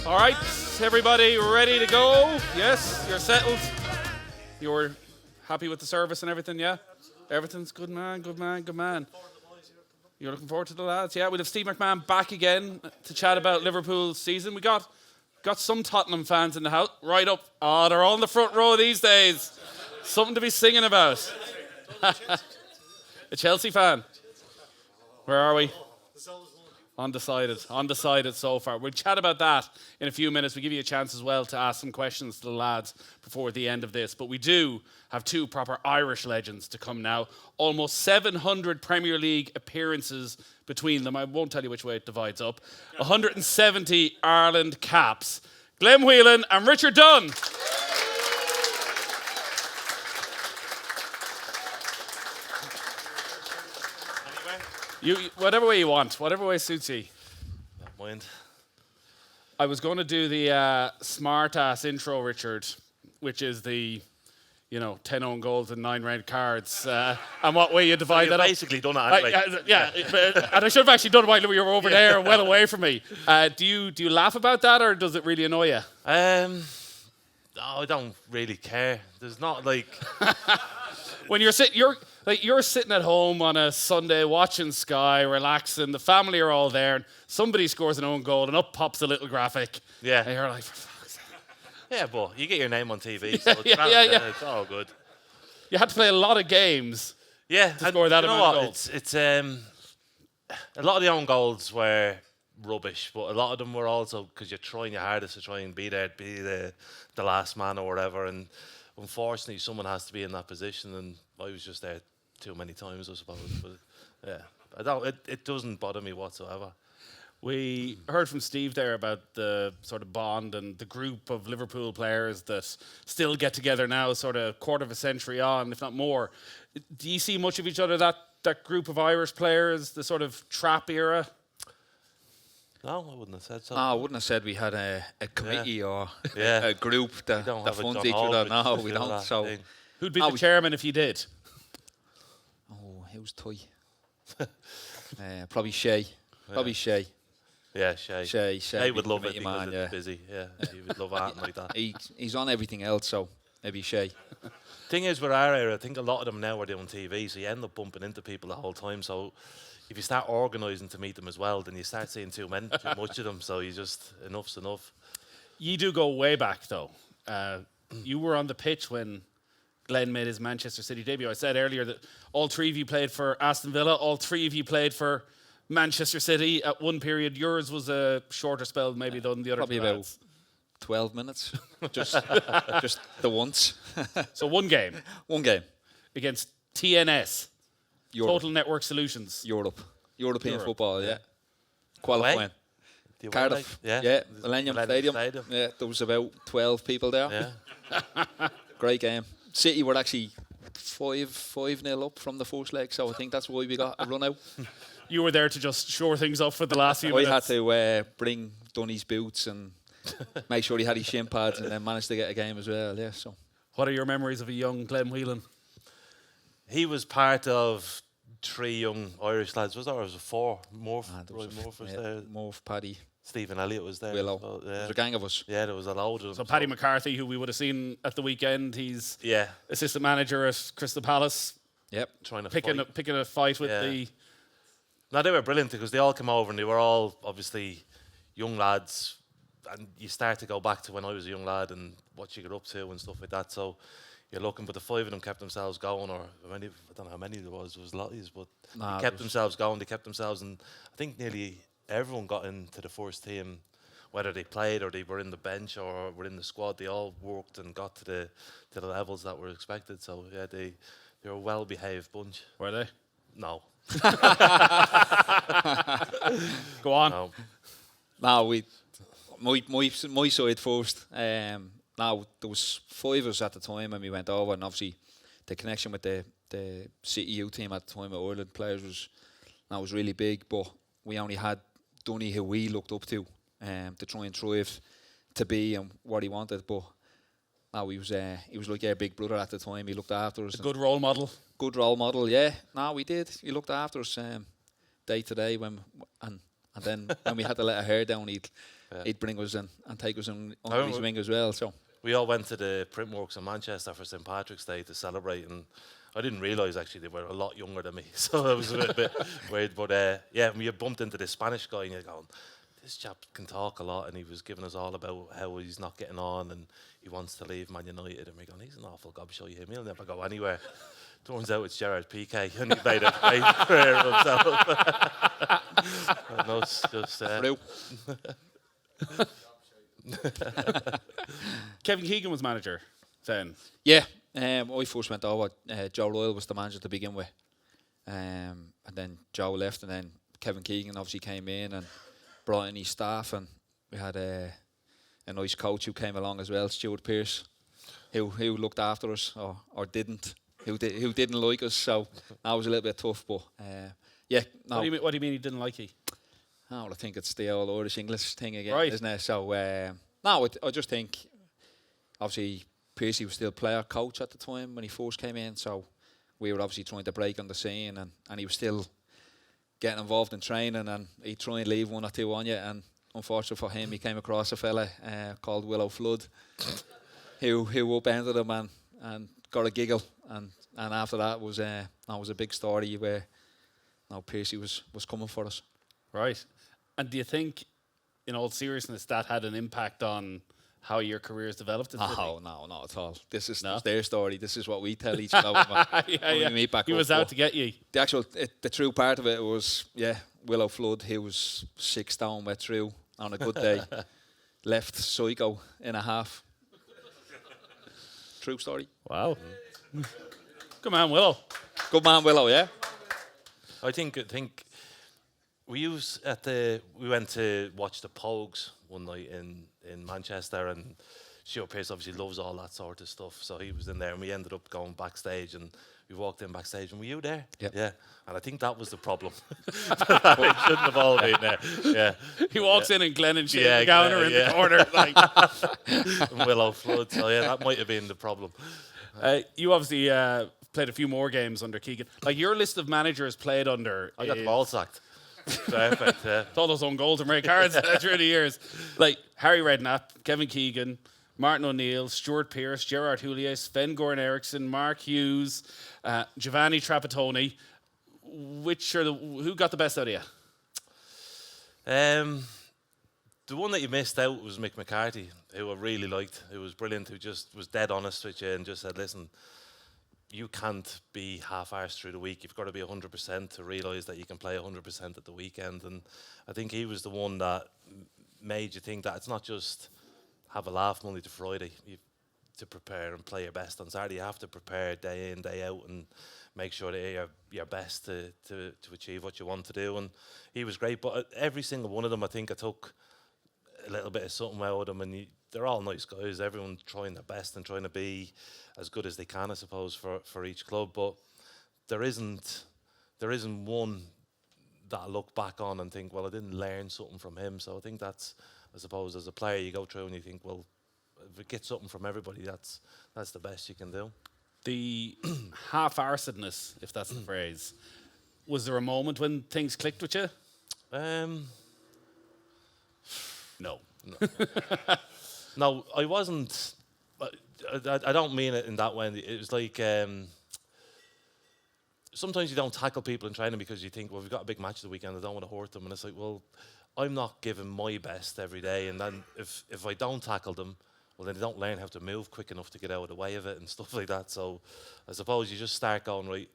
All right, everybody ready to go? Yes, you're settled. You're happy with the service and everything, yeah? Everything's good, man, good man, good man. You're looking forward to the lads? Yeah, we'll have Steve McMahon back again to chat about Liverpool's season. We got some Tottenham fans in the house. Right up. Oh, they're all in the front row these days. Something to be singing about. A Chelsea fan. Where are we? Undecided so far. We'll chat about that in a few minutes. We'll give you a chance as well to ask some questions to the lads before the end of this. But we do have two proper Irish legends to come now. Almost 700 Premier League appearances between them. I won't tell you which way it divides up. 170 Ireland caps. Whelan and Richard Dunne. You, whatever way you want, whatever way suits you. Don't mind. I was going to do the smart-ass intro, Richard, which is the, 10 own goals and 9 red cards, and what way you divide that up. You've basically done it anyway. And I should have actually done it while we were over there, well away from me. Do you laugh about that, or does it really annoy you? No, I don't really care. There's not like... When you're sitting at home on a Sunday watching Sky, relaxing, the family are all there, and somebody scores an own goal, and up pops a little graphic. Yeah. And you're like, for fuck's sake. Yeah, but you get your name on TV, so it's all good. You had to play a lot of games. Yeah, to score that amount of goals. It's a lot of the own goals were rubbish, but a lot of them were also because you're trying your hardest to try and be the last man or whatever, and unfortunately someone has to be in that position, and I was just there too many times, I suppose. But yeah, it doesn't bother me whatsoever. We heard from Steve there about the sort of bond and the group of Liverpool players that still get together now, sort of quarter of a century on, if not more. Do you see much of each other, that group of Irish players, the sort of trap era? No, I wouldn't have said so. No, I wouldn't have said we had a committee or Yeah. a group that funds each other. No, we don't. So Who'd be the chairman if you did? Oh, it was toy. Probably Shay. Probably Shay. Yeah, Shay. Shay would love it committee because man, it's busy. Yeah, he would love acting like that. He's on everything else, so maybe Shay. Thing is, with our era, I think a lot of them now are doing TV, so you end up bumping into people the whole time. So if you start organising to meet them as well, then you start seeing too much of them. So you just, enough's enough. You do go way back, though. You were on the pitch when Glenn made his Manchester City debut. I said earlier that all three of you played for Aston Villa. All three of you played for Manchester City at one period. Yours was a shorter spell maybe than the other. Probably about 12 minutes. just the once. So one game. One game. Against TNS. Europe. Total Network Solutions. European football, yeah. Qualifying. Cardiff. Yeah. Millennium Stadium. Yeah, there was about 12 people there. Yeah. Great game. City were actually 5-0 up from the first leg, so I think that's why we got a run out. You were there to just shore things up for the last few minutes. I had to bring Dunny's boots and make sure he had his shin pads, and then managed to get a game as well. Yeah. So, what are your memories of a young Glenn Whelan? He was part of 3 young Irish lads. Was there? Or was it 4? Murph was there. Murph, Paddy. Stephen Elliott was there. Willow. Well, There was a gang of us. Yeah, there was a load of them. So Paddy McCarthy, who we would have seen at the weekend, he's assistant manager at Crystal Palace. Yep. Trying to picking a fight with the... No, they were brilliant because they all came over and they were all obviously young lads, and you start to go back to when I was a young lad and what you get up to and stuff like that. So you're looking, but the 5 of them kept themselves going, or I don't know how many there was a lot of these, but they kept themselves going, they kept themselves, and I think nearly everyone got into the first team, whether they played or they were in the bench or were in the squad. They all worked and got to the levels that were expected. So yeah, they were a well-behaved bunch. Were they? No. Go on. No, my side first. Now there was 5 of us at the time when we went over, and obviously the connection with the City U team at the time, with Ireland players, was really big. But we only had Dunny, who we looked up to try and thrive to be and what he wanted. But no, he was like our big brother at the time. He looked after us. A good role model. Good role model, yeah. No, we did. He looked after us day to day, and And then when we had to let our hair down, he'd bring us in and take us under his wing as well. So we all went to the Printworks in Manchester for St. Patrick's Day to celebrate, and I didn't realise actually they were a lot younger than me, so it was a bit weird. But yeah, we bumped into this Spanish guy, and you're going, this chap can talk a lot, and he was giving us all about how he's not getting on, and he wants to leave Man United, and we're going, he's an awful gobshite him, he'll never go anywhere. Turns out it's Gerard Piqué, and he made a great career of himself. No, it's just Kevin Keegan was manager then. yeah, I first went over. Joe Royal was the manager to begin with, and then Joe left, and then Kevin Keegan obviously came in and brought in his staff, and we had a nice coach who came along as well, Stuart Pearce, who looked after us or didn't, who didn't like us. So that was a little bit tough, but yeah. No. What do you mean he didn't like you? Oh, I think it's the old Irish English thing again, right, isn't it? So no, I just think obviously Piercy was still player coach at the time when he first came in, so we were obviously trying to break on the scene, and he was still getting involved in training, and he'd try and leave one or two on you, and unfortunately for him, he came across a fella called Willow Flood, who upended him and got a giggle, and after that was a big story where Piercy was coming for us. Right. And do you think, in all seriousness, that had an impact on how your careers developed? No, not at all. This is their story. This is what we tell each other. Yeah. We meet back he was out to get you. The true part of it was, Willow Flood, he was 6 stone wet through on a good day. Left psycho in a half. True story. Wow. Good man, Willow. Good man, Willow, yeah. I think we went to watch the Pogues one night in Manchester, and Stuart Pearce obviously loves all that sort of stuff, so he was in there, and we ended up going backstage, and we walked in backstage, and were you there? Yep. Yeah. And I think that was the problem. It shouldn't have all been there. Yeah. He walks in and Glenn and Shane Gowner in the corner. And Willow Flood, so yeah, that might have been the problem. You obviously played a few more games under Keegan. Like, your list of managers played under... I got the ball sacked. Perfect, yeah. All those own goals and red cards through the years. Like Harry Redknapp, Kevin Keegan, Martin O'Neill, Stuart Pearce, Gerard Houllier, Sven-Goran Eriksson, Mark Hughes, Giovanni Trapattoni. Who got the best out of you? The one that you missed out was Mick McCarthy, who I really liked, who was brilliant, who just was dead honest with you and just said, listen, you can't be half-arsed through the week. You've got to be 100% to realise that you can play 100% at the weekend. And I think he was the one that made you think that it's not just have a laugh Monday to Friday. You to prepare and play your best on Saturday. You have to prepare day in, day out, and make sure that you're your best to achieve what you want to do. And he was great. But every single one of them, I think I took a little bit of something out of them. And they're all nice guys. Everyone trying their best and trying to be as good as they can, I suppose, for each club. But there isn't one that I look back on and think, well, I didn't learn something from him. So I think that's, I suppose, as a player, you go through and you think, well, if you get something from everybody, that's the best you can do. The half-arsedness, if that's the phrase, was there a moment when things clicked with you? No. No, I wasn't. I don't mean it in that way. It was like sometimes you don't tackle people in training because you think, well, we've got a big match the weekend, I don't want to hurt them. And it's like, well, I'm not giving my best every day. And then if I don't tackle them, well, then they don't learn how to move quick enough to get out of the way of it and stuff like that. So I suppose you just start going, right,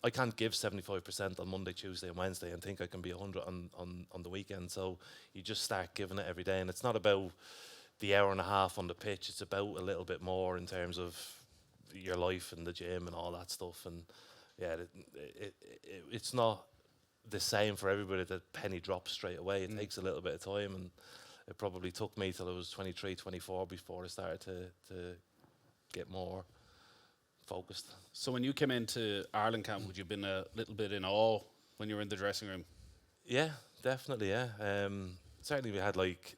I can't give 75% on Monday, Tuesday and Wednesday and think I can be 100 on the weekend. So you just start giving it every day. And it's not about the hour and a half on the pitch. It's about a little bit more in terms of your life and the gym and all that stuff. And yeah, it's not the same for everybody. The penny drops straight away. It takes a little bit of time, and it probably took me till I was 23, 24 before I started to get more focused. So when you came into Ireland camp, would you have been a little bit in awe when you were in the dressing room? Yeah, definitely, yeah. Certainly we had like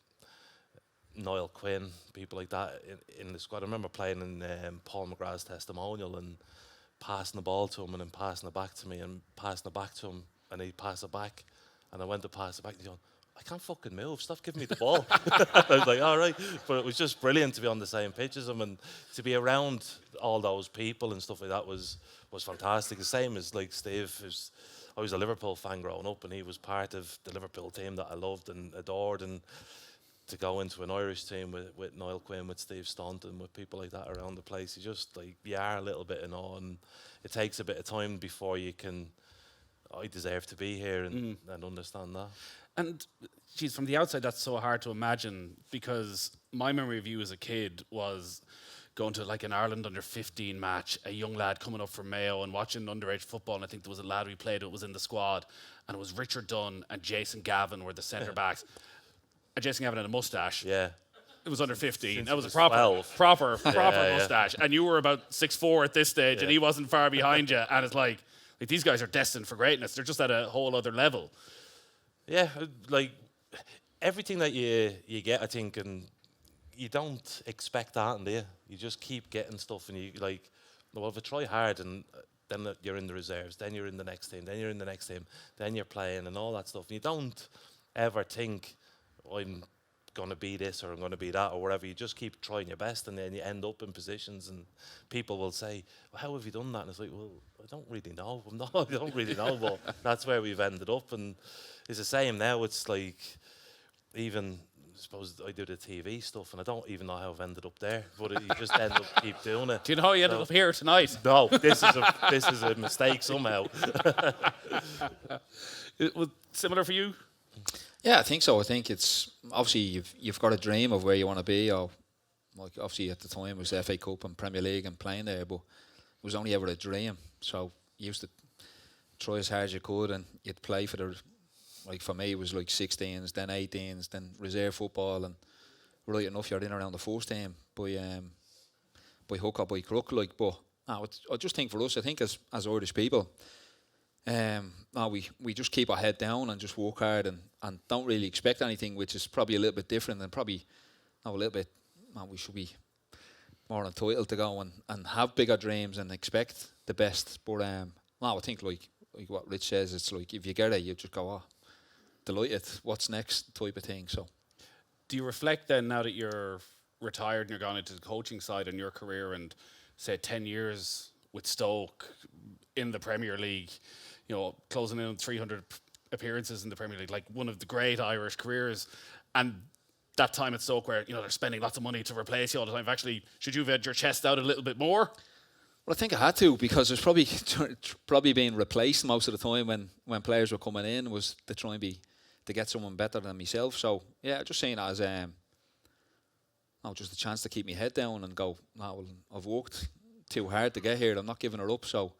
Niall Quinn, people like that in the squad. I remember playing in Paul McGrath's testimonial and passing the ball to him and then passing it back to me and passing it back to him and he'd pass it back and I went to pass it back and he's going, I can't fucking move. Stop giving me the ball. I was like, all right. But it was just brilliant to be on the same pitch as him and to be around all those people and stuff like that was fantastic. The same as like Steve. I was a Liverpool fan growing up, and he was part of the Liverpool team that I loved and adored. And to go into an Irish team with Niall Quinn, with Steve Staunton, with people like that around the place, you are a little bit in awe, and it takes a bit of time before you can. I deserve to be here and understand that. And geez, from the outside, that's so hard to imagine, because my memory of you as a kid was going to like an Ireland under-15 match, a young lad coming up from Mayo and watching underage football, and I think there was a lad we played who was in the squad, and it was Richard Dunne and Jason Gavin were the centre backs. And Jason Gavin had a moustache. Yeah. It was under 15. Since that was he a was proper 12. Yeah. moustache. And you were about 6'4" at this stage, and he wasn't far behind you. And it's like these guys are destined for greatness. They're just at a whole other level. Yeah, like everything that you get, I think, and you don't expect that, do you? You just keep getting stuff, and you like, well, if I try hard, and then you're in the reserves, then you're in the next team, then you're in the next team, then you're playing, and all that stuff. And you don't ever think, I'm going to be this or I'm going to be that or whatever. You just keep trying your best, and then you end up in positions, and people will say, well, how have you done that? And it's like, well, I don't really know. I don't really know, but that's where we've ended up. And it's the same now. It's like, even, I suppose I do the TV stuff, and I don't even know how I've ended up there, but you just end up keep doing it. Do you know how you ended up here tonight? No, this is a mistake somehow. It was similar for you? Yeah, I think so. I think it's obviously you've got a dream of where you want to be, or like obviously at the time it was the FA Cup and Premier League and playing there, but it was only ever a dream. So you used to try as hard as you could, and you'd play for the, like for me it was like 16s, then 18s, then reserve football, and right enough you're in around the first team by hook or by crook, like. But no, I just think for us, I think as Irish people, no, we just keep our head down and just work hard and don't really expect anything, which is probably a little bit different, and probably a little bit, we should be more entitled to go and have bigger dreams and expect the best. But no, I think like what Rich says, it's like if you get it, you just go, oh, delighted, what's next type of thing. So do you reflect then, now that you're retired and you're gone into the coaching side in your career, and say 10 years with Stoke in the Premier League, you know, closing in on 300 appearances in the Premier League, like one of the great Irish careers, and that time at Stoke where, you know, they're spending lots of money to replace you all the time. Actually, should you have had your chest out a little bit more? Well, I think I had to, because it's probably being replaced most of the time when players were coming in, was to try and to get someone better than myself. So yeah, just saying that as just a chance to keep my head down and go, no, well, I've worked too hard to get here. I'm not giving it up. So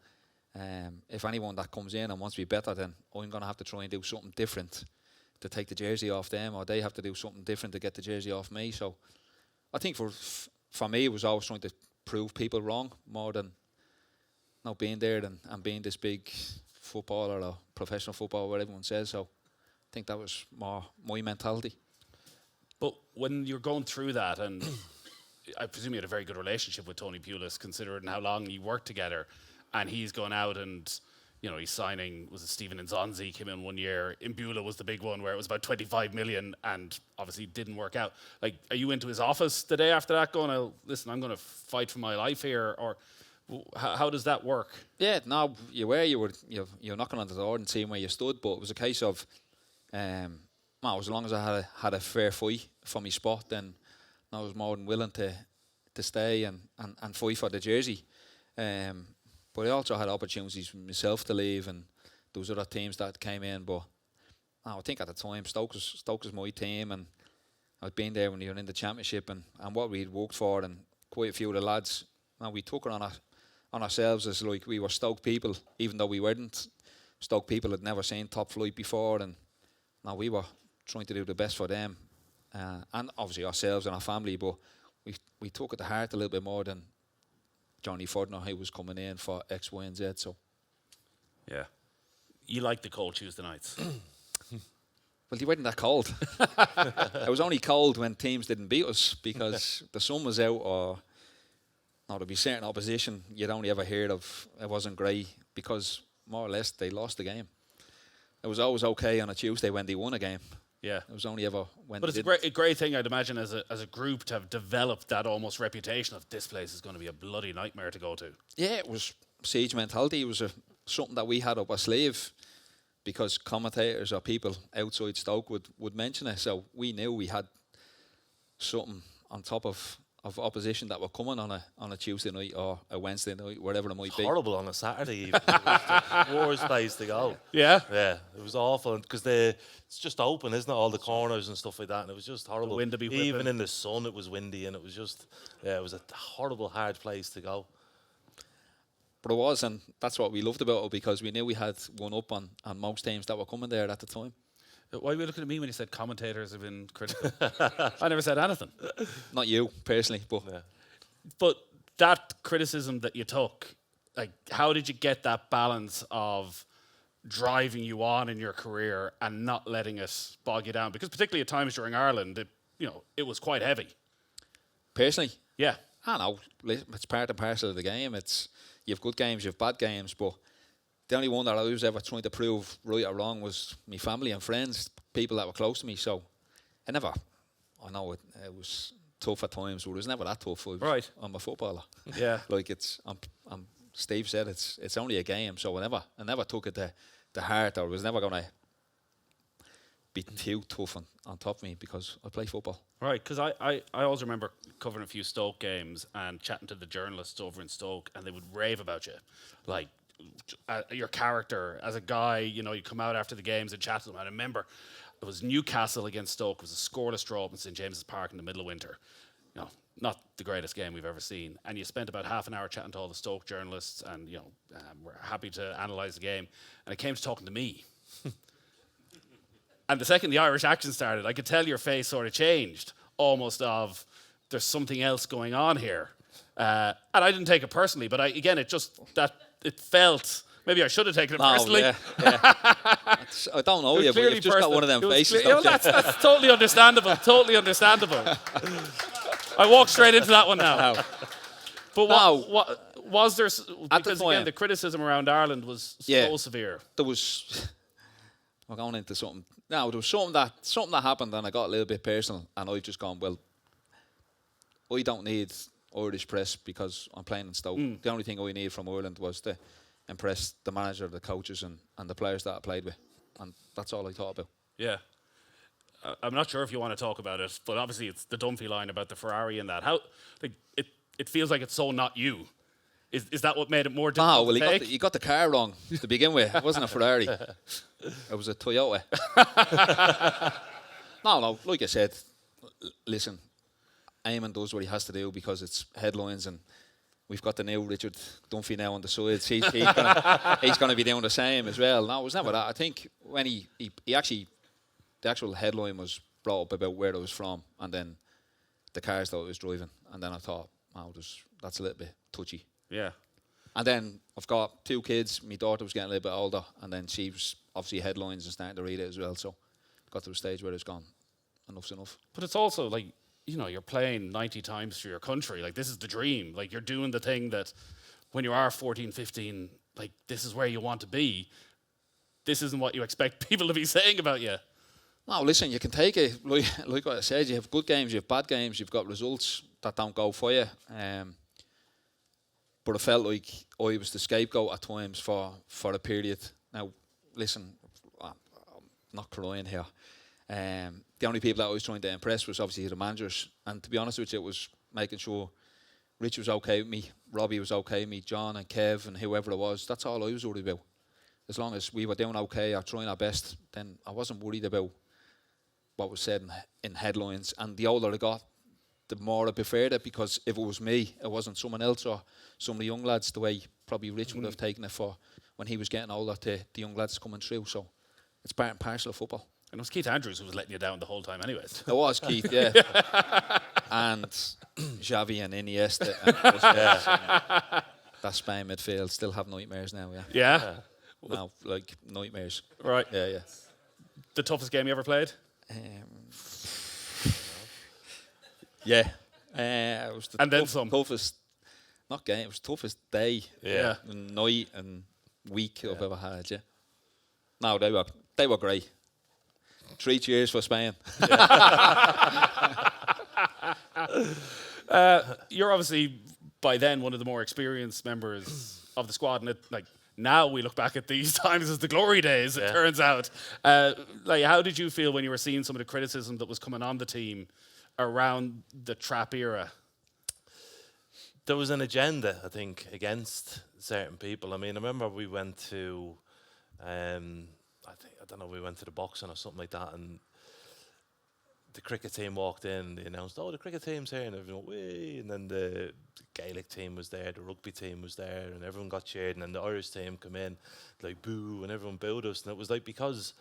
if anyone that comes in and wants to be better, then I'm going to have to try and do something different to take the jersey off them, or they have to do something different to get the jersey off me. So I think for me, it was always trying to prove people wrong more than not being there and being this big footballer or professional footballer, what everyone says. So I think that was more my mentality. But when you're going through that, and I presume you had a very good relationship with Tony Pulis, considering how long you worked together, and he's gone out and, you know, he's signing, was it Stephen Nzonzi came in one year, Imbula was the big one where it was about 25 million and obviously didn't work out. Like, are you into his office the day after that going, oh, listen, I'm going to fight for my life here, or how does that work? Yeah, no, you're knocking on the door and seeing where you stood, but it was a case of, as long as I had a fair fight for my spot, then I was more than willing to stay and fight for the jersey. But I also had opportunities for myself to leave, and there was other teams that came in. But I think at the time, Stoke was my team, and I'd been there when you were in the championship, and what we'd worked for, and quite a few of the lads, we took it on ourselves as like we were Stoke people, even though we weren't. Stoke people had never seen top flight before, and now we were trying to do the best for them, and obviously ourselves and our family. But we took it to heart a little bit more than Johnny Fordner, who was coming in for X, Y, and Z. So, yeah, you like the cold Tuesday nights. Well, they weren't that cold. It was only cold when teams didn't beat us because the sun was out, or there'd be certain opposition you'd only ever heard of. It wasn't great because more or less they lost the game. It was always okay on a Tuesday when they won a game. Yeah. It was only ever when. But it's a great thing, I'd imagine, as a group to have developed that almost reputation of this place is going to be a bloody nightmare to go to. Yeah, it was siege mentality. It was something that we had up our sleeve because commentators or people outside Stoke would mention it. So we knew we had something on top of opposition that were coming on a Tuesday night or a Wednesday night, wherever it might be. Horrible on a Saturday evening. It was the worst place to go. Yeah? Yeah, it was awful because it's just open, isn't it? All the corners and stuff like that, and it was just horrible. The wind to be whipping. Even in the sun, it was windy, and it was just it was a horrible, hard place to go. But it was, and that's what we loved about it because we knew we had one up on most teams that were coming there at the time. Why were you looking at me when you said commentators have been critical? I never said anything. Not you personally, but But that criticism that you took, like, how did you get that balance of driving you on in your career and not letting it bog you down? Because particularly at times during Ireland, it was quite heavy. personally, Yeah. I know it's part and parcel of the game. You have good games, you have bad games, but the only one that I was ever trying to prove right or wrong was my family and friends, people that were close to me. So I know it was tough at times, but it was never that tough. Right. I'm a footballer. Yeah. Like Steve said, it's only a game. So I never took it to heart, or was never going to be too tough on top of me because I play football. Right, because I always remember covering a few Stoke games and chatting to the journalists over in Stoke, and they would rave about you. Like, your character as a guy, you come out after the games and chat to them. I remember it was Newcastle against Stoke. It was a scoreless draw up in St James's Park in the middle of winter. Not the greatest game we've ever seen. And you spent about half an hour chatting to all the Stoke journalists, and we're happy to analyse the game. And it came to talking to me. And the second the Irish accent started, I could tell your face sort of changed, almost of there's something else going on here. And I didn't take it personally, but it felt, maybe I should have taken it personally. Yeah. I don't know you, but you've just got one of them faces. That's totally understandable. Totally understandable. I walked straight into that one now. But what was there? Because again, the criticism around Ireland was so severe. There was. We're going into something. Now there was something that happened, and I got a little bit personal, and I've just gone, well, I don't need Irish press because I'm playing in Stoke. The only thing I need from Ireland was to impress the manager, the coaches, and the players that I played with, and that's all I thought about. Yeah. I'm not sure if you want to talk about it, but obviously it's the Dunphy line about the Ferrari and that. How it feels like it's so not you. Is that what made it more difficult? No, well, you got the car wrong to begin with. It wasn't a Ferrari. It was a Toyota. No, like I said, listen, Eamon does what he has to do because it's headlines, and we've got the new Richard Dunphy now on the sides. He's going to be doing the same as well. No, it was never that. I think when he actually, the actual headline was brought up about where I was from, and then the cars that I was driving, and then I thought, that's a little bit touchy. Yeah. And then I've got 2 kids. My daughter was getting a little bit older, and then she was obviously headlines and starting to read it as well. So got to a stage where it's gone, enough's enough. But it's also like, you're playing 90 times for your country. Like, this is the dream. Like, you're doing the thing that when you are 14, 15, like, this is where you want to be. This isn't what you expect people to be saying about you. No, listen, you can take it. Like what I said, you have good games, you have bad games, you've got results that don't go for you. But I felt like I was the scapegoat at times for a period. Now, listen, I'm not crying here. The only people that I was trying to impress was obviously the managers. And to be honest with you, it was making sure Rich was okay with me, Robbie was okay with me, John and Kev and whoever it was. That's all I was worried about. As long as we were doing okay or trying our best, then I wasn't worried about what was said in headlines. And the older I got, the more I preferred it, because if it was me, it wasn't someone else or some of the young lads, the way probably Rich would have taken it for when he was getting older, to the young lads coming through. So it's part and parcel of football. And it was Keith Andrews who was letting you down the whole time anyways. It was Keith, yeah. And Xavi and Iniesta. And that Spain midfield still have nightmares now, yeah. Yeah? Now, like, nightmares. Right. Yeah. The toughest game you ever played? Yeah. It was the and then some. toughest, not game, it was the toughest day, Yeah. and night and week I've ever had, yeah. No, they were great. 3 cheers for Spain. You're obviously by then one of the more experienced members of the squad, and now we look back at these times as the glory days. It turns out. How did you feel when you were seeing some of the criticism that was coming on the team around the Trapp era? There was an agenda, I think, against certain people. I mean, I remember we went to, we went to the boxing or something like that, and the cricket team walked in. They announced, "Oh, the cricket team's here," and everyone went, "Wee!" And then the Gaelic team was there, the rugby team was there, and everyone got cheered. And then the Irish team come in, like boo, and everyone booed us. And it was like because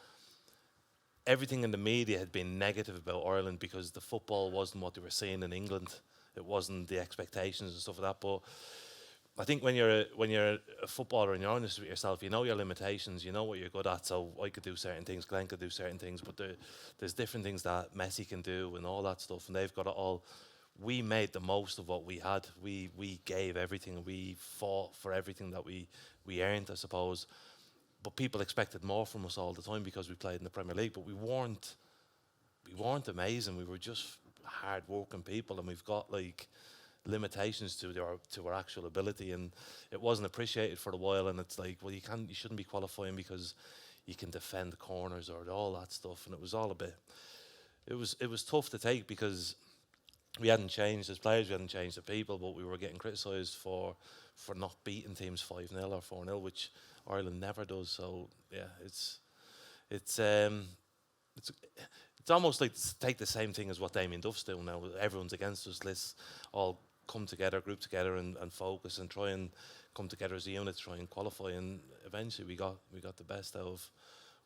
everything in the media had been negative about Ireland because the football wasn't what they were seeing in England. It wasn't the expectations and stuff like that. But I think when you're a footballer and you're honest with yourself, you know your limitations, you know what you're good at. So I could do certain things, Glenn could do certain things, but there's different things that Messi can do and all that stuff, and they've got it all. We made the most of what we had. We gave everything. We fought for everything that we earned, I suppose. But people expected more from us all the time because we played in the Premier League. But we weren't amazing. We were just hard-working people, and we've got limitations to our actual ability, and it wasn't appreciated for a while. And it's like, well, you shouldn't be qualifying because you can defend corners or all that stuff. And it was all a bit. It was tough to take because we hadn't changed as players, we hadn't changed as people, but we were getting criticised for not beating teams 5-0 or 4-0, which Ireland never does. So yeah, it's almost like take the same thing as what Damien Duff's doing now. Everyone's against us. Let's all come together, group together, and focus and try and come together as a unit, try and qualify. And eventually we got the best out of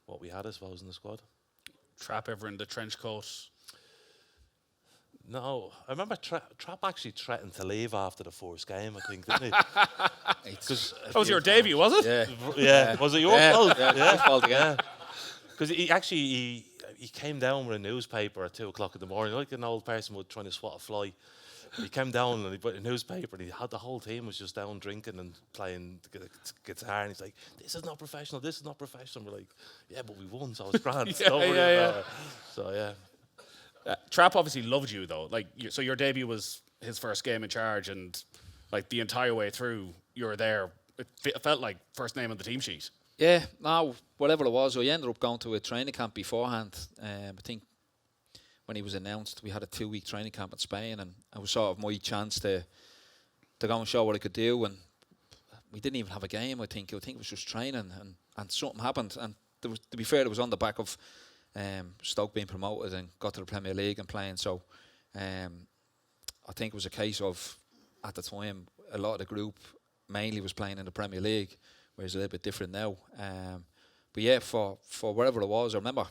what we had, I suppose, in the squad. Trapp ever in the trench coat? No, I remember Trapp actually threatened to leave after the first game, I think, didn't he? That was your debut, was it? Yeah. Was it your fault? Yeah, your fault again. Because he came down with a newspaper at 2 o'clock in the morning, like an old person would trying to swat a fly. He came down and he put a newspaper, and he had the whole team was just down drinking and playing the guitar, and he's like, "This is not professional. This is not professional." We're like, "Yeah, but we won, so it's grand." Yeah. So yeah. Trapp obviously loved you though. So your debut was his first game in charge, and the entire way through you were there. It felt like first name on the team sheet. Yeah, no, whatever it was, I ended up going to a training camp beforehand. I think when he was announced, we had a 2-week training camp in Spain, and it was sort of my chance to go and show what I could do. And we didn't even have a game. I think it was just training, and something happened. And there was, to be fair, it was on the back of Stoke being promoted and got to the Premier League and playing. So I think it was a case of, at the time, a lot of the group mainly was playing in the Premier League, whereas a little bit different now. But yeah, for whatever it was, I remember.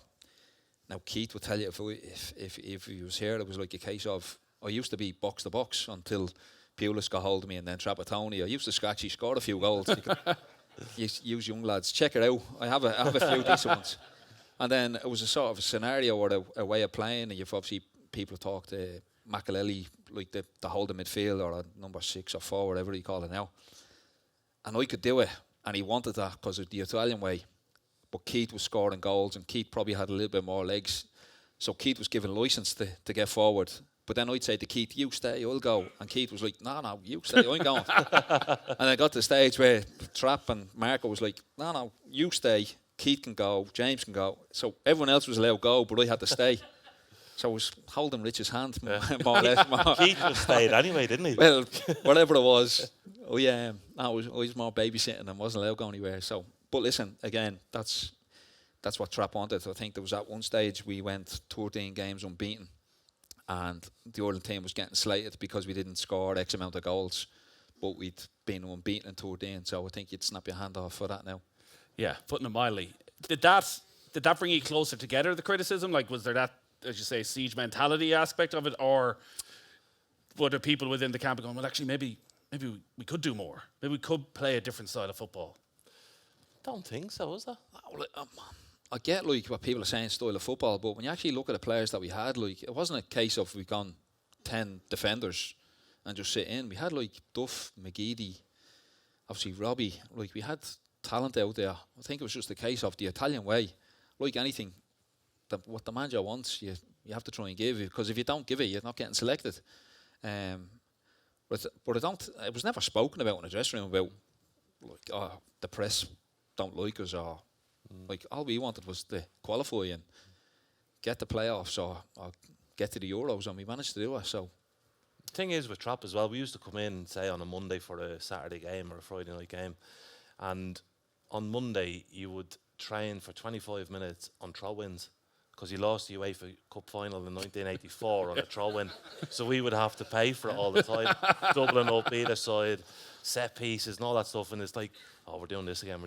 Now Keith would tell you if he was here, it was like a case of, I used to be box to box until Pulis got hold of me, and then Trapattoni. I used to scratch. He scored a few goals. You use young lads. Check it out. I have a few decent ones. And then it was a sort of a scenario or a way of playing, and you've obviously people talk to Makelele, like the holding midfield or a number 6 or 4, whatever you call it now. And I could do it, and he wanted that because of the Italian way. But Keith was scoring goals, and Keith probably had a little bit more legs. So Keith was given licence to get forward. But then I'd say to Keith, "You stay, I'll go." And Keith was like, No, you stay, I'm going. And I got to the stage where Trapp and Marco was like, No, you stay. Keith can go, James can go. So everyone else was allowed to go, but I had to stay. So I was holding Rich's hand, more or less. Keith was stayed anyway, didn't he? Well, whatever it was, I was more babysitting and wasn't allowed to go anywhere. So, but listen, again, that's what Trapp wanted. I think there was at one stage we went 13 games unbeaten, and the Ireland team was getting slated because we didn't score X amount of goals, but we'd been unbeaten in 13. So I think you'd snap your hand off for that now. Yeah, putting it mildly. Did that bring you closer together, the criticism? Was there that, as you say, siege mentality aspect of it, or were there people within the camp going, well, actually, maybe we could do more. Maybe we could play a different style of football? Don't think so, is that? I get what people are saying, style of football, but when you actually look at the players that we had, it wasn't a case of we've gone 10 defenders and just sit in. We had Duff, McGeady, obviously Robbie. We had talent out there. I think it was just a case of the Italian way. Like anything, what the manager wants, you have to try and give, because if you don't give it, you're not getting selected. But I don't. It was never spoken about in the dressing room about like the press don't like us, or like all we wanted was to qualify and get the playoffs or get to the Euros, and we managed to do it. So The thing is with Trap as well, we used to come in, say, on a Monday for a Saturday game or a Friday night game, and on Monday you would train for 25 minutes on throw-ins, because you lost the UEFA Cup final in 1984 on a throw-in. So we would have to pay for it all the time, doubling up either side, set pieces and all that stuff. And it's like, oh, we're doing this again.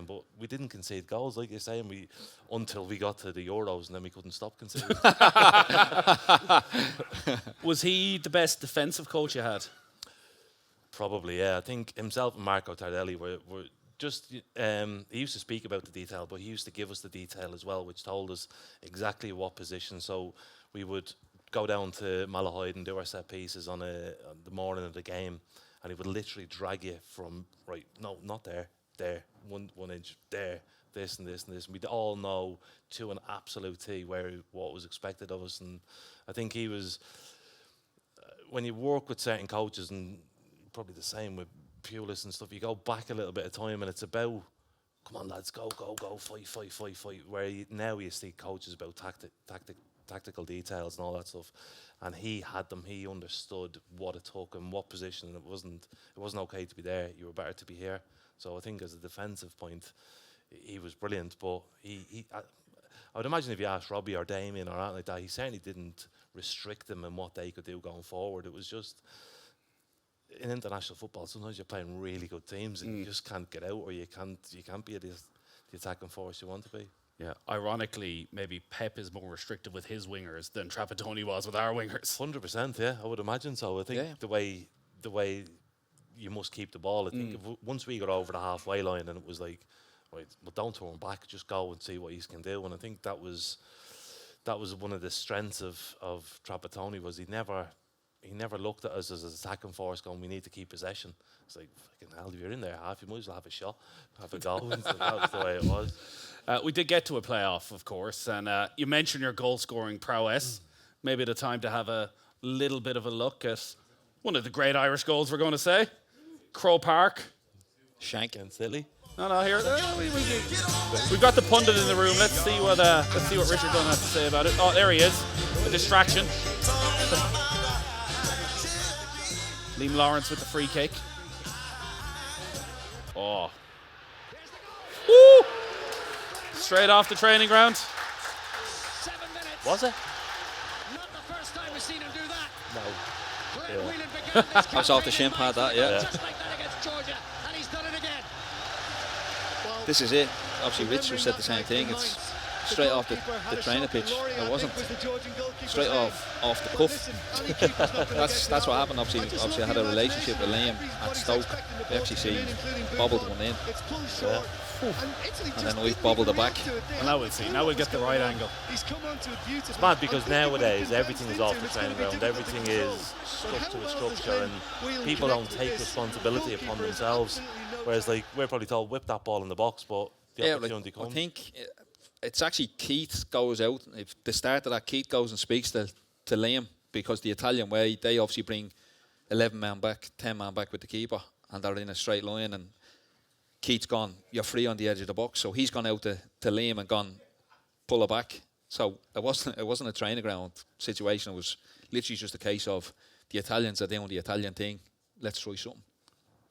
But we didn't concede goals, like you're saying, until we got to the Euros, and then we couldn't stop conceding. Was he the best defensive coach you had? Probably, yeah. I think himself and Marco Tardelli were just, he used to speak about the detail, but he used to give us the detail as well, which told us exactly what position. So we would go down to Malahide and do our set pieces on the morning of the game, and he would literally drag you from, right, no, not there, one inch, there, this and this and this. And we'd all know to an absolute T what was expected of us. And I think he was, when you work with certain coaches, and probably the same with Pulis and stuff, you go back a little bit of time and it's about, come on lads, go, fight. Where now you see coaches about tactical details and all that stuff, and he had them. He understood what it took and what position. It wasn't okay to be there. You were better to be here. So I think as a defensive point, he was brilliant. But I would imagine if you asked Robbie or Damien or anything like that, he certainly didn't restrict them in what they could do going forward. It was just, in international football, sometimes you're playing really good teams and you just can't get out, or you can't be the attacking force you want to be. Yeah. Ironically, maybe Pep is more restrictive with his wingers than Trapattoni was with our wingers. 100%, yeah, I would imagine so. I think the way you must keep the ball. I think once we got over the halfway line, and it was like, right, well, don't turn back, just go and see what he can do. And I think that was one of the strengths of Trapattoni, was he never looked at us as an attacking force going, we need to keep possession. It's like, fucking hell, if you're in there half, you might as well have a shot, have a goal. That's the way it was. We did get to a playoff, of course, and you mentioned your goal-scoring prowess. Maybe the time to have a little bit of a look at one of the great Irish goals, we're going to say. Crow Park. Shank and Silly. No, here. We've got the pundit in the room. Let's see what Richard Dunne has to say about it. Oh, there he is. A distraction. Liam Lawrence with the free kick. Oh. Woo! Straight off the training ground. 7 minutes. Was it? Not the first time we've seen him do that. No. Whelan began this I was off the shin pad, that, yeah. just like that against Georgia, and he's done it again. This is it. Obviously, Richard said the same thing. It's straight off the training pitch. It wasn't straight off the cuff. That's what happened. Obviously, I had a relationship with Liam at Stoke. We actually bobbled one in. Yeah. And then we've bobbled it back. And now we'll see. Now we'll get the right angle. It's mad because nowadays everything is off the training ground. Everything is stuck to a structure, and people don't take responsibility upon themselves. Whereas, like, we're probably told, whip that ball in the box, but the opportunity comes. I think it's actually Keith goes out. If the start of that, Keith goes and speaks to Liam, because the Italian way, they obviously bring 11 men back, 10 men back with the keeper, and they're in a straight line, and Keith's gone, you're free on the edge of the box. So he's gone out to Liam and gone, pull it back. So it wasn't a training ground situation. It was literally just a case of the Italians are doing the Italian thing. Let's try something.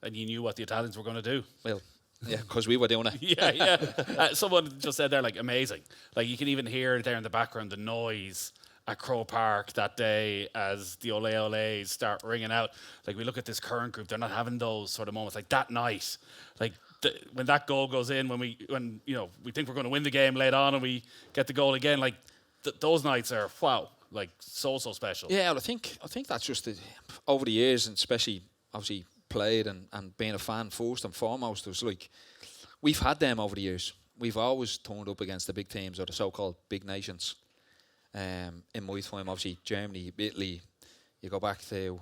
And you knew what the Italians were going to do. Well, yeah, because we were doing it. Yeah. Someone just said there, like, amazing. Like, you can even hear there in the background the noise at Crow Park that day as the Ole Ole's start ringing out. Like, we look at this current group, they're not having those sort of moments. Like, that night, like, when that goal goes in, when we think we're going to win the game late on and we get the goal again, like, those nights are, wow, like, so special. Yeah, I think that's just over the years, and especially, obviously, played and being a fan first and foremost, it was like, we've had them over the years. We've always turned up against the big teams, or the so-called big nations. In my time, obviously, Germany, Italy, you go back to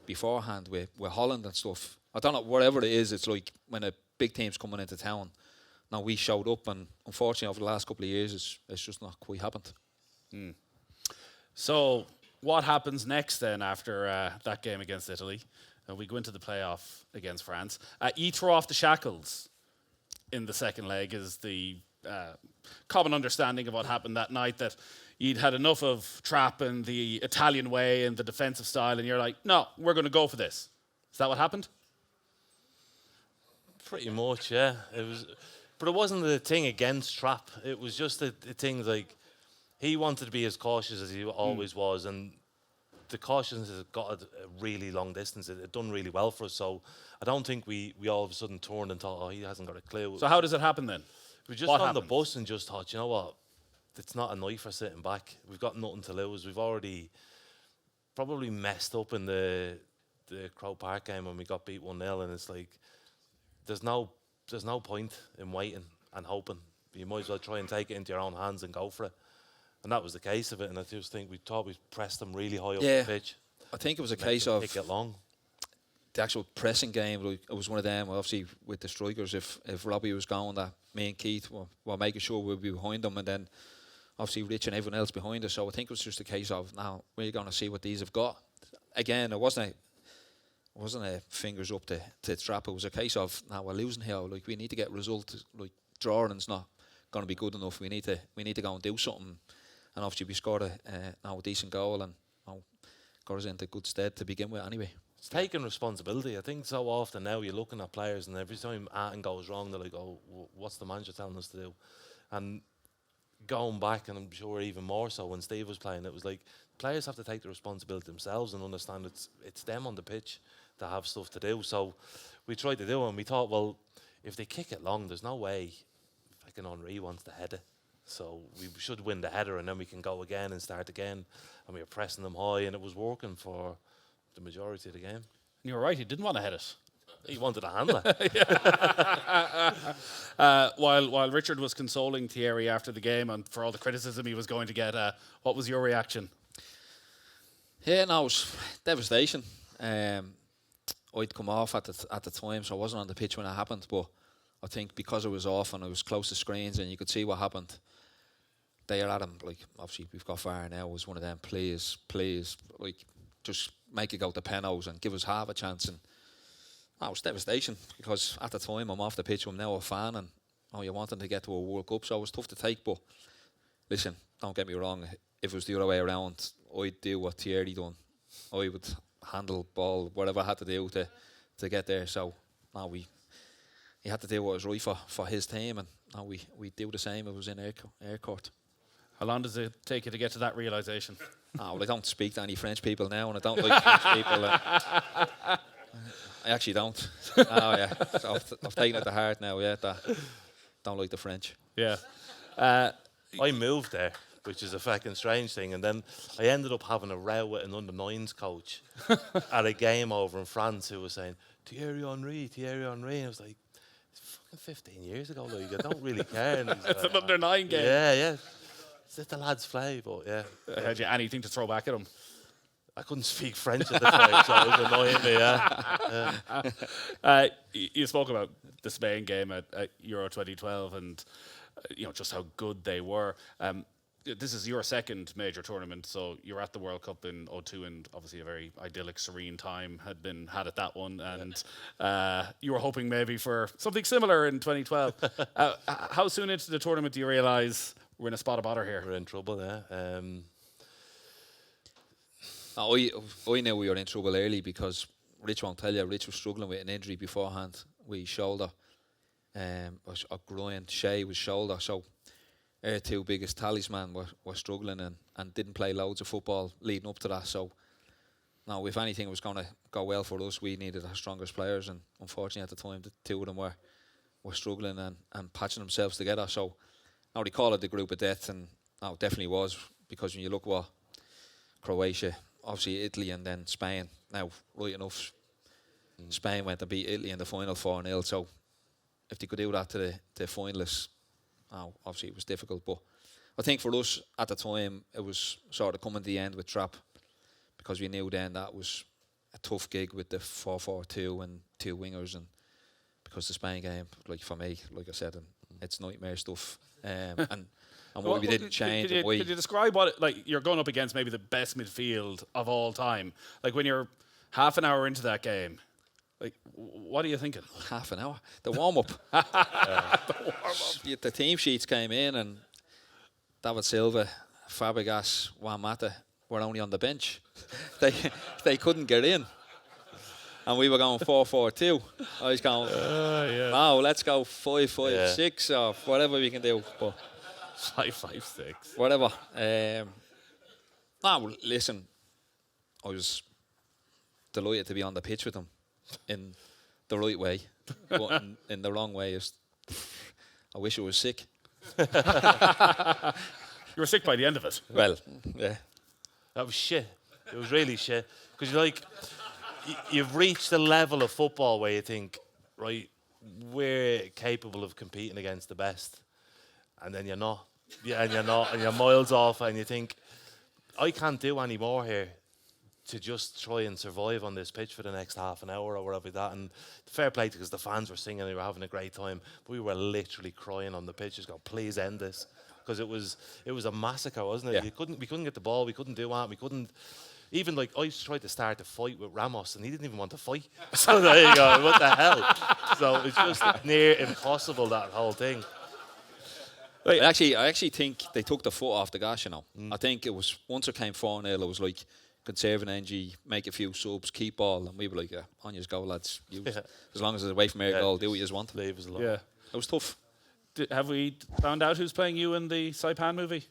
beforehand with Holland and stuff. I don't know, whatever it is, it's like when a big team's coming into town, now we showed up, and unfortunately over the last couple of years it's just not quite happened. So what happens next then after that game against Italy? We go into the playoff against France. You throw off the shackles in the second leg is the common understanding of what happened that night, that you'd had enough of Trapp and the Italian way and the defensive style, and you're like, no, we're going to go for this. Is that what happened? Pretty much, yeah. But it wasn't the thing against Trapp. It was just the things like he wanted to be as cautious as he always was, and the cautiousness has got a really long distance. It done really well for us. So I don't think we all of a sudden turned and thought, oh, he hasn't got a clue. So how does it happen then? We just on the bus and just thought, you know what? It's not a night for sitting back. We've got nothing to lose. We've already probably messed up in the Croke Park game when we got beat 1-0, and it's like there's no point in waiting and hoping. You might as well try and take it into your own hands and go for it. And that was the case of it. And I just think we thought we pressed them really high up the pitch. I think it was a case of pick it long. The actual pressing game. It was one of them. Obviously, with the strikers, if Robbie was going, that me and Keith were making sure we'd be behind them, and then obviously Rich and everyone else behind us. So I think it was just a case of, now we're going to see what these have got. Again, it wasn't a fingers up to Trapp. It was a case of, now we're losing here. Like, we need to get results. Like, drawing's not going to be good enough. We need to go and do something. And obviously we scored a decent goal, and got us into good stead to begin with anyway. It's taking responsibility. I think so often now you're looking at players, and every time anything goes wrong, they're like, oh, what's the manager telling us to do? And going back, and I'm sure even more so when Steve was playing, it was like players have to take the responsibility themselves and understand it's them on the pitch that have stuff to do. So we tried to do it, and we thought, well, if they kick it long, there's no way fucking Henry wants to head it. So we should win the header, and then we can go again and start again. And we were pressing them high, and it was working for the majority of the game. And you were right, he didn't want to head it. He wanted to handle it. While Richard was consoling Thierry after the game and for all the criticism he was going to get, what was your reaction? Yeah, no, it was devastation. I'd come off at the time, so I wasn't on the pitch when it happened, but I think because it was off and it was close to screens and you could see what happened, they are at him, like, obviously we've got far now, was one of them, please, like, just make it go to penalties and give us half a chance. And that was devastation, because at the time I'm off the pitch, I'm now a fan, and you're wanting to get to a World Cup, so it was tough to take. But listen, don't get me wrong, if it was the other way around, I'd do what Thierry done. I would handle ball, whatever I had to do to get there. So now he had to do what was right for his team, and now we do the same. It was in air court. How long does it take you to get to that realisation? Well, I don't speak to any French people now, and I don't like French people. I actually don't. Yeah, so I've taken it to heart now. Yeah, don't like the French. Yeah. I moved there, which is a fucking strange thing, and then I ended up having a row with an under-9s coach at a game over in France who was saying, Thierry Henry, and I was like, it's fucking 15 years ago, like, I don't really care. And It's an under-9 game. Yeah. It's just the lads play, but yeah. Had you anything to throw back at him? I couldn't speak French at the time, so it was annoying me, You spoke about the Spain game at Euro 2012 and just how good they were. This is your second major tournament, so you're at the World Cup in 2002, and obviously a very idyllic, serene time had been had at that one, and you were hoping maybe for something similar in 2012. How soon into the tournament do you realise we're in a spot of bother here? We're in trouble, yeah. I knew we were in trouble early, because Rich won't tell you, Rich was struggling with an injury beforehand with his shoulder, a groin. Shay was shoulder, so our two biggest talisman were struggling and didn't play loads of football leading up to that. So now, if anything was going to go well for us, we needed our strongest players, and unfortunately at the time the two of them were struggling and patching themselves together. So now they call it the group of death, and now it definitely was, because when you look what Croatia, obviously Italy, and then Spain. Now, right enough, Spain went to beat Italy in the final 4-0. So if they could do that to the finalists, obviously it was difficult. But I think for us at the time, it was sort of coming to the end with Trapp, because we knew then that was a tough gig with the 4-4-2 and two wingers, and because the Spain game, like for me, like I said, and it's nightmare stuff. And what we didn't change. Could you describe what like you're going up against? Maybe the best midfield of all time. Like when you're half an hour into that game, like what are you thinking? Half an hour. The warm up. The team sheets came in, and David Silva, Fabregas, Juan Mata were only on the bench. They couldn't get in. And we were going 4-4-2. I was going, no, let's go 5-5-6 or whatever we can do. But 5-5-6. whatever. No, listen, I was delighted to be on the pitch with them in the right way, but in the wrong way. I wish I was sick. You were sick by the end of it. Well, yeah. That was shit. It was really shit. Because you're like, you've reached a level of football where you think, right, we're capable of competing against the best. And then you're not. Yeah, and you're not. And you're miles off. And you think, I can't do any more here to just try and survive on this pitch for the next half an hour or whatever like that. And fair play, because the fans were singing and they were having a great time. But we were literally crying on the pitch, just going, please end this. Because it was a massacre, wasn't it? Yeah. We couldn't get the ball. We couldn't do that. We couldn't. Even like I tried to start a fight with Ramos, and he didn't even want to fight. So there you go. What the hell? So it's just near impossible, that whole thing. I actually think they took the foot off the gas. You know, I think it was once it came 4-0, it was like conserving energy, make a few subs, keep ball, and we were like, on you go, lads. As long as it's away from our goal, do what you want. Leave us alone. Yeah. It was tough. Have we found out who's playing you in the Saipan movie?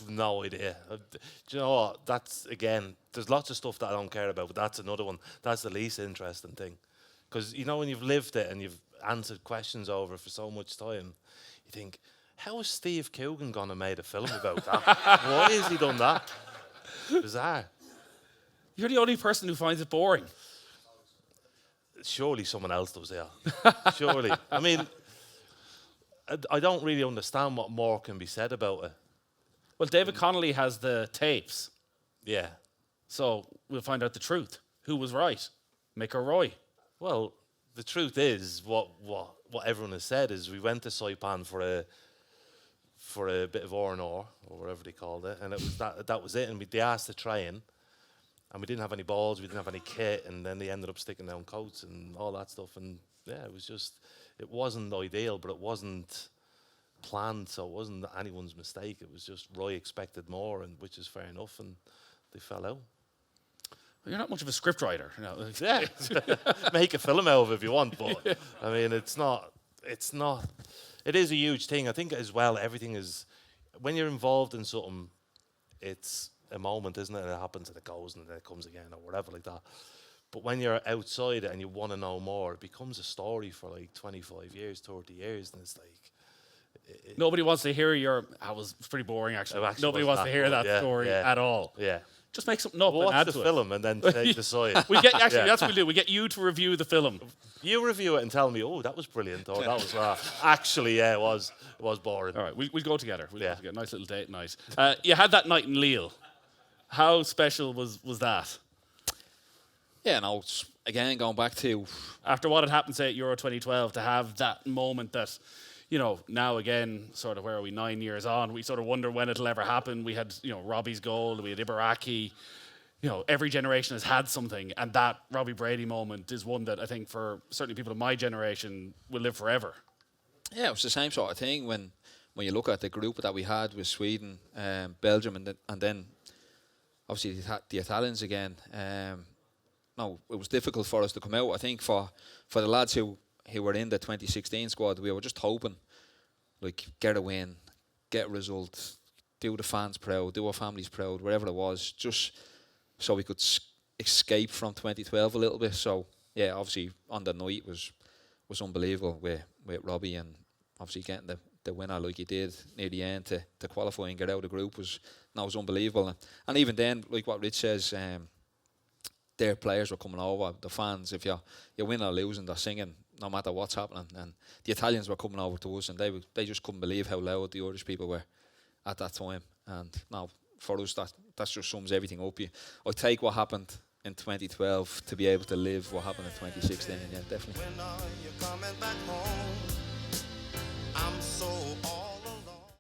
No idea. Do you know what? That's, again, there's lots of stuff that I don't care about, but that's another one. That's the least interesting thing. Because, you know, when you've lived it and you've answered questions over for so much time, you think, how has Steve Coogan gone and made a film about that? Why has he done that? Bizarre. You're the only person who finds it boring. Surely someone else does, yeah. Surely. I mean, I don't really understand what more can be said about it. Well, David Connolly has the tapes, Yeah. so we'll find out the truth. Who was right? Mick or Roy? Well, the truth is, what everyone has said is we went to Saipan for a bit of R&R, or whatever they called it, and it was that was it. And they asked to train, and we didn't have any balls, we didn't have any kit, and then they ended up sticking down coats and all that stuff. And yeah, it wasn't ideal, but it wasn't planned, so it wasn't anyone's mistake. It was just Roy expected more, and which is fair enough, and they fell out. Well, you're not much of a script writer. You know. Yeah, make a film out of it if you want, but I mean, it's not. It is a huge thing. I think as well, everything is, when you're involved in something, it's a moment, isn't it? And it happens and it goes and then it comes again or whatever like that. But when you're outside it and you want to know more, it becomes a story for like 25 years, 30 years, and it's like, Nobody wants to hear it was pretty boring actually. Nobody wants to hear that story at all. Yeah. Just make something up and Watch add the to film and then decide. We get that's what we do. We get you to review the film. You review it and tell me, oh, that was brilliant, or that was actually, yeah, it was boring. All right, we'll go together. We'll go together. Nice little date night. You had that night in Lille. How special was that? Yeah, no, again, going back to... After what had happened, say, at Euro 2012, to have that moment that, you know, now again, sort of, where are we, 9 years on, we sort of wonder when it'll ever happen. We had, you know, Robbie's goal, we had Ibaraki. You know, every generation has had something, and that Robbie Brady moment is one that I think for certainly people of my generation will live forever. Yeah, it was the same sort of thing when you look at the group that we had with Sweden, Belgium, and then obviously the Italians again. No, it was difficult for us to come out. I think for the lads who were in the 2016 squad, we were just hoping, like, get a win, get a result, do the fans proud, do our families proud, wherever it was, just so we could escape from 2012 a little bit. So yeah, obviously on the night was unbelievable with Robbie, and obviously getting the winner like he did near the end to qualify and get out of the group was unbelievable. And even then, like what Rich says, their players were coming over, the fans, if you're winning or losing, they're singing no matter what's happening. And the Italians were coming over to us, and they just couldn't believe how loud the Irish people were at that time. And now for us, that just sums everything up. I take what happened in 2012 to be able to live what happened in 2016. Yeah, definitely.